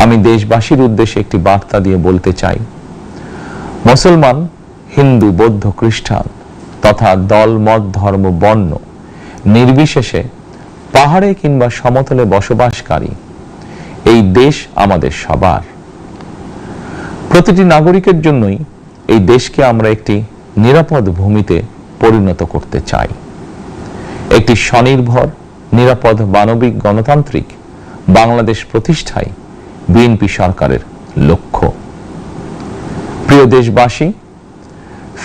আমি দেশবাসীর উদ্দেশ্যে একটি বার্তা দিয়ে বলতে চাই, মুসলমান, হিন্দু, বৌদ্ধ, খ্রিস্টান তথা দল, মত, ধর্ম, বর্ণ নির্বিশেষে পাহাড়ে কিংবা সমতলে বসবাসকারী এই দেশ আমাদের সবার। প্রতিটি নাগরিকের জন্যই এই দেশকে আমরা একটি নিরাপদ ভূমিতে পরিণত করতে চাই। একটি স্বনির্ভর, নিরাপদ, মানবিক, গণতান্ত্রিক বাংলাদেশ প্রতিষ্ঠাই বিএনপি সরকারের লক্ষ্য। প্রিয় দেশবাসী,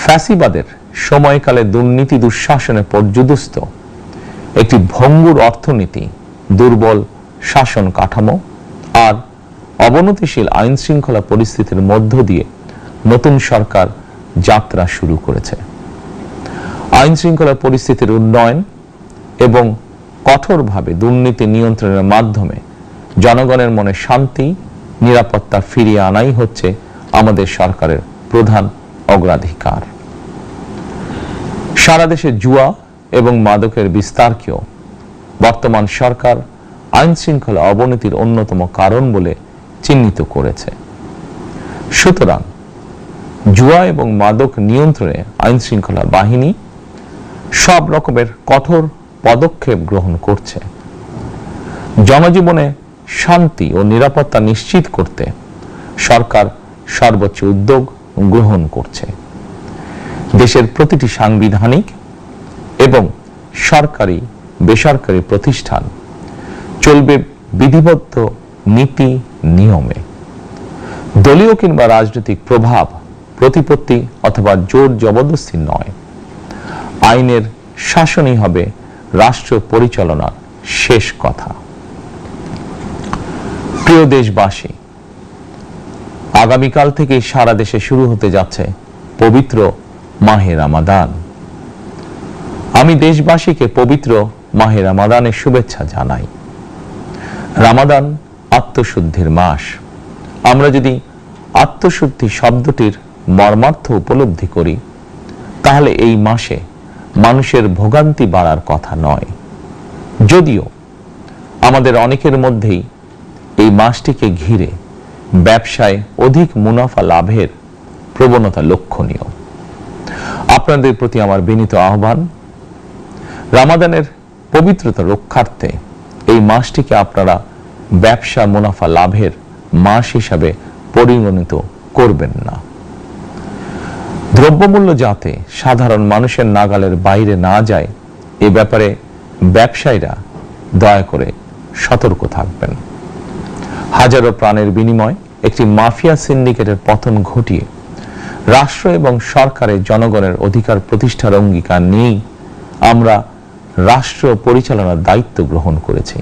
ফ্যাসিবাদের সময়কালে দুর্নীতি দুঃশাসনে পর্যুদস্ত একটি ভঙ্গুর অর্থনীতি, দুর্বল শাসন কাঠামো আর অবনতিশীল আইন শৃঙ্খলা পরিস্থিতির মধ্য দিয়ে নতুন সরকার যাত্রা শুরু করেছে। আইন শৃঙ্খলা পরিস্থিতির উন্নয়ন এবং কঠোরভাবে দুর্নীতি নিয়ন্ত্রণের মাধ্যমে জনগণের মনে শান্তি, নিরাপত্তা ফিরিয়ে আনাই হচ্ছে আমাদের সরকারের প্রধান অগ্রাধিকার। সারা দেশে জুয়া এবং মাদকের বিস্তারকেও বর্তমান সরকার আইন শৃঙ্খলা অবনতির অন্যতম কারণ বলে চিহ্নিত করেছে। সুতরাং জুয়া এবং মাদক নিয়ন্ত্রণে আইন শৃঙ্খলা বাহিনী সব রকমের কঠোর পদক্ষেপ গ্রহণ করছে। জনজীবনে শান্তি ও নিরাপত্তা নিশ্চিত করতে সরকার সর্বোচ্চ উদ্যোগ গ্রহণ করছে। দেশের প্রতিটি সাংবিধানিক এবং সরকারি বেসরকারি প্রতিষ্ঠান চলবে বিধিবদ্ধ নীতি নিয়মে। দলীয় কিংবা রাজনৈতিক প্রভাব, প্রতিপত্তি অথবা জোর জবরদস্তি নয়। আইনের শাসনই হবে রাষ্ট্র পরিচালনার শেষ কথা। প্রিয় দেশবাসী, আগামীকাল থেকে সারা দেশে শুরু হতে যাচ্ছে পবিত্র মাহে রমাদান। আমি দেশবাসীকে পবিত্র মাহে রমাদানের শুভেচ্ছা জানাই। রমাদান আত্মশুদ্ধির মাস। আমরা যদি আত্মশুদ্ধি শব্দটির মর্মার্থ উপলব্ধি করি, তাহলে এই মাসে মানুষের ভোগান্তি বাড়ার কথা নয়। যদিও আমাদের অনেকের মধ্যেই এই মাসটিকে ঘিরে ব্যবসায় অধিক মুনাফা লাভের প্রবণতা লক্ষণীয়। আপনাদের প্রতি আমার বিনীত আহ্বান, রমাদানের পবিত্রতা রক্ষার্থে এই মাসটিকে আপনারা ব্যবসা মুনাফা লাভের মাস হিসাবে পরিগণিত করবেন না। দ্রব্যমূল্য যাতে সাধারণ মানুষের নাগালের বাইরে না যায়, এ ব্যাপারে ব্যবসায়ীরা দয়া করে সতর্ক থাকবেন। হাজারো প্রাণের বিনিময়ে একটি মাফিয়া সিন্ডিকেটের পতন ঘটিয়ে রাষ্ট্র এবং সরকারের জনগণের অধিকার প্রতিষ্ঠার অঙ্গীকার নিয়েই আমরা রাষ্ট্র পরিচালনার দায়িত্ব গ্রহণ করেছি।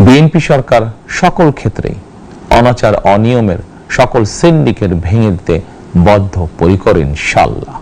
বিএনপি সরকার সকল ক্ষেত্রেই অনাচার অনিয়মের সকল সিন্ডিকেট ভেঙে দিতে বদ্ধপরিকর ইনশাআল্লাহ।